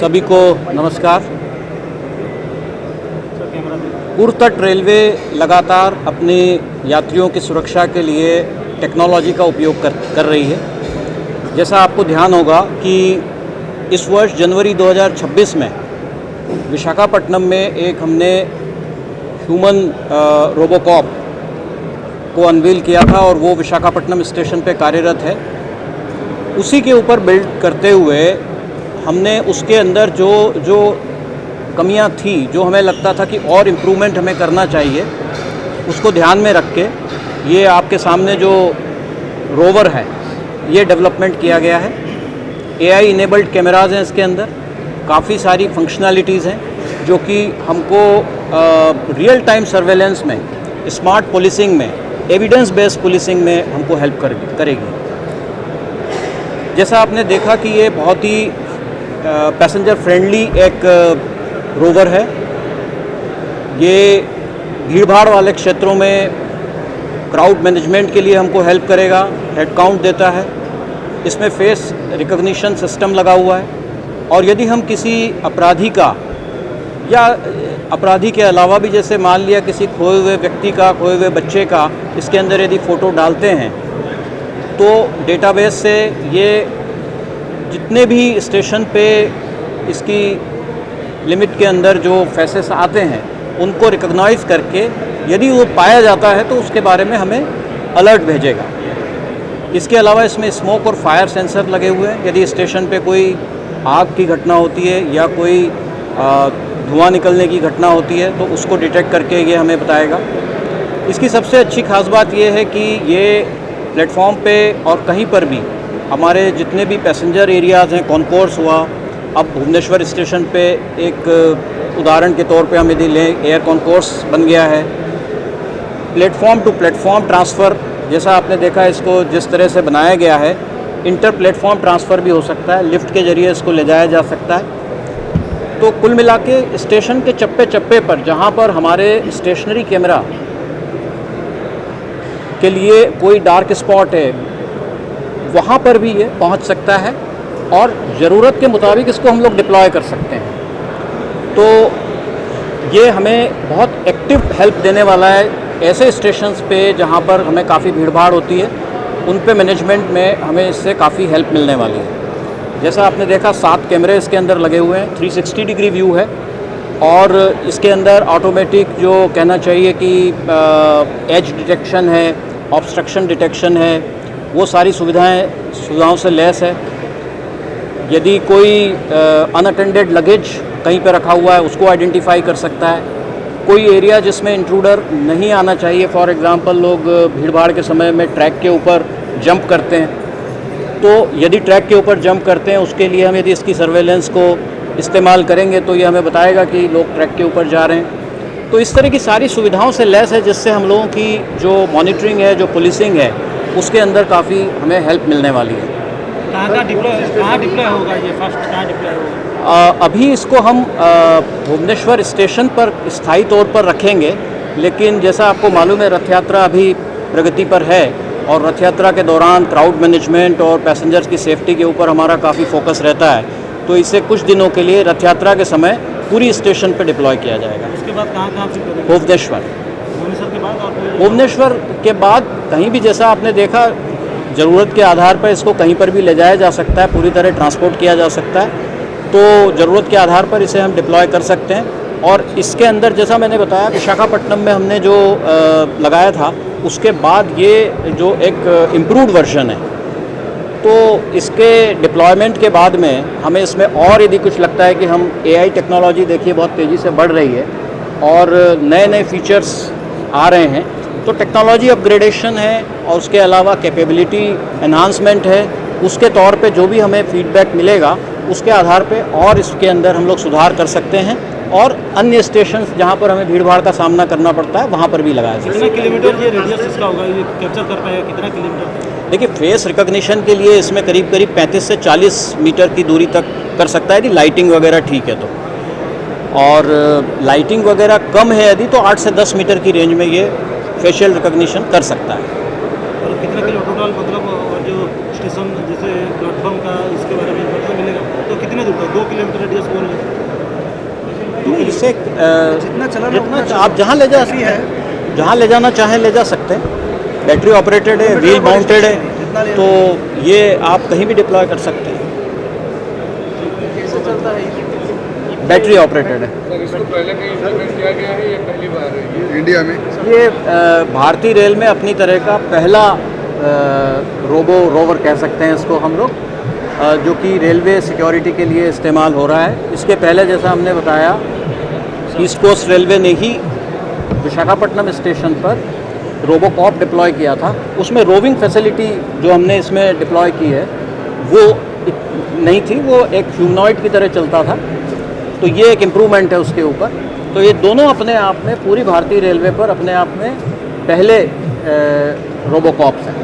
सभी को नमस्कार। पूर्व तट रेलवे लगातार अपने यात्रियों की सुरक्षा के लिए टेक्नोलॉजी का उपयोग कर रही है। जैसा आपको ध्यान होगा कि इस वर्ष जनवरी 2026 में विशाखापट्टनम में एक हमने ह्यूमन रोबोकॉप को अनवील किया था और वो विशाखापट्टनम स्टेशन पे कार्यरत है। उसी के ऊपर बिल्ड करते हुए हमने उसके अंदर जो कमियां थी, जो हमें लगता था कि और इम्प्रूवमेंट हमें करना चाहिए, उसको ध्यान में रख के ये आपके सामने जो रोवर है ये डेवलपमेंट किया गया है। AI इनेबल्ड कैमराज हैं इसके अंदर, काफ़ी सारी फंक्शनैलिटीज़ हैं जो कि हमको रियल टाइम सर्वेलेंस में, स्मार्ट पुलिसिंग में, एविडेंस बेस्ड पुलिसिंग में हमको हेल्प करेगी। जैसा आपने देखा कि ये बहुत ही पैसेंजर फ्रेंडली एक रोवर है। ये भीड़भाड़ वाले क्षेत्रों में क्राउड मैनेजमेंट के लिए हमको हेल्प करेगा, हेड काउंट देता है। इसमें फेस रिकॉग्निशन सिस्टम लगा हुआ है और यदि हम किसी अपराधी का या अपराधी के अलावा भी, जैसे मान लिया किसी खोए हुए व्यक्ति का, खोए हुए बच्चे का, इसके अंदर यदि फ़ोटो डालते हैं तो डेटाबेस से ये जितने भी स्टेशन पे इसकी लिमिट के अंदर जो फेसेस आते हैं उनको रिकॉग्नाइज करके यदि वो पाया जाता है तो उसके बारे में हमें अलर्ट भेजेगा। इसके अलावा इसमें स्मोक और फायर सेंसर लगे हुए हैं। यदि स्टेशन पे कोई आग की घटना होती है या कोई धुआं निकलने की घटना होती है तो उसको डिटेक्ट करके ये हमें बताएगा। इसकी सबसे अच्छी खास बात ये है कि ये प्लेटफॉर्म पे और कहीं पर भी हमारे जितने भी पैसेंजर एरियाज़ हैं, कॉन्कोर्स हुआ, अब भुवनेश्वर स्टेशन पे एक उदाहरण के तौर पे हम यदि लें, एयर कॉन्कोर्स बन गया है। प्लेटफॉर्म टू प्लेटफॉर्म ट्रांसफ़र, जैसा आपने देखा इसको जिस तरह से बनाया गया है, इंटर प्लेटफॉर्म ट्रांसफ़र भी हो सकता है, लिफ्ट के ज़रिए इसको ले जाया जा सकता है। तो कुल मिला के स्टेशन के चप्पे चप्पे पर जहाँ पर हमारे स्टेशनरी कैमरा के लिए कोई डार्क स्पॉट है, वहाँ पर भी ये पहुँच सकता है और ज़रूरत के मुताबिक इसको हम लोग डिप्लॉय कर सकते हैं। तो ये हमें बहुत एक्टिव हेल्प देने वाला है ऐसे स्टेशंस पे जहाँ पर हमें काफ़ी भीड़भाड़ होती है, उन पे मैनेजमेंट में हमें इससे काफ़ी हेल्प मिलने वाली है। जैसा आपने देखा 7 कैमरे इसके अंदर लगे हुए हैं, 360 डिग्री व्यू है और इसके अंदर ऑटोमेटिक जो कहना चाहिए कि एज डिटेक्शन है, ऑब्स्ट्रक्शन डिटेक्शन है, वो सारी सुविधाओं से लैस है। यदि कोई अनअटेंडेड लगेज कहीं पे रखा हुआ है उसको आइडेंटिफाई कर सकता है। कोई एरिया जिसमें इंट्रूडर नहीं आना चाहिए, फॉर एग्ज़ाम्पल लोग भीड़भाड़ के समय में ट्रैक के ऊपर जंप करते हैं, तो यदि ट्रैक के ऊपर जंप करते हैं उसके लिए हम यदि इसकी सर्वेलेंस को इस्तेमाल करेंगे तो ये हमें बताएगा कि लोग ट्रैक के ऊपर जा रहे हैं। तो इस तरह की सारी सुविधाओं से लैस है जिससे हम लोगों की जो मॉनिटरिंग है, जो पुलिसिंग है, उसके अंदर काफ़ी हमें हेल्प मिलने वाली है। कहाँ डिप्लॉय होगा ये फर्स्ट, कहाँ डिप्लॉय होगा? अभी इसको हम भुवनेश्वर स्टेशन पर स्थायी तौर पर रखेंगे, लेकिन जैसा आपको मालूम है रथ यात्रा अभी प्रगति पर है और रथ यात्रा के दौरान क्राउड मैनेजमेंट और पैसेंजर्स की सेफ्टी के ऊपर हमारा काफ़ी फोकस रहता है। तो इसे कुछ दिनों के लिए रथ यात्रा के समय पूरी स्टेशन पर डिप्लॉय किया जाएगा। उसके बाद कहाँ फिर करेंगे? भुवनेश्वर के बाद और भुवनेश्वर के बाद कहीं भी, जैसा आपने देखा, ज़रूरत के आधार पर इसको कहीं पर भी ले जाया जा सकता है, पूरी तरह ट्रांसपोर्ट किया जा सकता है। तो ज़रूरत के आधार पर इसे हम डिप्लॉय कर सकते हैं। और इसके अंदर जैसा मैंने बताया विशाखापट्टनम में हमने जो लगाया था, उसके बाद ये जो एक इम्प्रूव्ड वर्जन है, तो इसके डिप्लॉयमेंट के बाद में हमें इसमें और यदि कुछ लगता है कि हम AI टेक्नोलॉजी, देखिए बहुत तेज़ी से बढ़ रही है और नए नए फीचर्स आ रहे हैं, तो टेक्नोलॉजी अपग्रेडेशन है और उसके अलावा कैपेबिलिटी एनहांसमेंट है। उसके तौर पे जो भी हमें फीडबैक मिलेगा उसके आधार पे और इसके अंदर हम लोग सुधार कर सकते हैं और अन्य स्टेशन जहाँ पर हमें भीड़भाड़ का सामना करना पड़ता है वहाँ पर भी लगाया जाए। कितना किलोमीटर ये रेडियस इसका होगा, ये कैप्चर कर पाएगा कितना किलोमीटर? देखिए, फेस रिकॉग्निशन के लिए इसमें करीब 35 से 40 मीटर की दूरी तक कर सकता है यदि लाइटिंग वगैरह ठीक है तो, और लाइटिंग वगैरह कम है यदि तो 8 से 10 मीटर की रेंज में ये फेशियल रिकॉग्निशन कर सकता है। और कितना किलो टोटल, मतलब जो स्टेशन जैसे प्लेटफॉर्म का, इसके बारे में पता मिलेगा तो कितने दूर तक? 2 किलोमीटर किलोमीटर रेडियस बोल रहे हैं। नहीं, इसे जितना चलाना जितना उतना आप जहाँ ले जा बैटरी सकते है। हैं, जहाँ ले जाना चाहें ले जा सकते हैं। बैटरी ऑपरेटेड है, व्हील माउंटेड जितना है, ले तो ये आप कहीं भी डिप्लॉय कर सकते हैं। कैसे चलता है ये? बैटरी ऑपरेटेड है। सर इसको पहले कहीं इम्प्लीमेंट किया गया है या पहली बार है ये इंडिया में? ये भारतीय रेल में अपनी तरह का पहला रोबो रोवर कह सकते हैं इसको हम लोग, जो कि रेलवे सिक्योरिटी के लिए इस्तेमाल हो रहा है। इसके पहले जैसा हमने बताया, ईस्ट कोस्ट रेलवे ने ही विशाखापट्टनम स्टेशन पर रोबोकॉप डिप्लॉय किया था। उसमें रोविंग फैसिलिटी जो हमने इसमें डिप्लॉय की है वो नहीं थी, वो एक ह्यूमनॉइड की तरह चलता था। तो ये एक इम्प्रूवमेंट है उसके ऊपर। तो ये दोनों अपने आप में पूरी भारतीय रेलवे पर अपने आप में पहले रोबोकॉप्स हैं।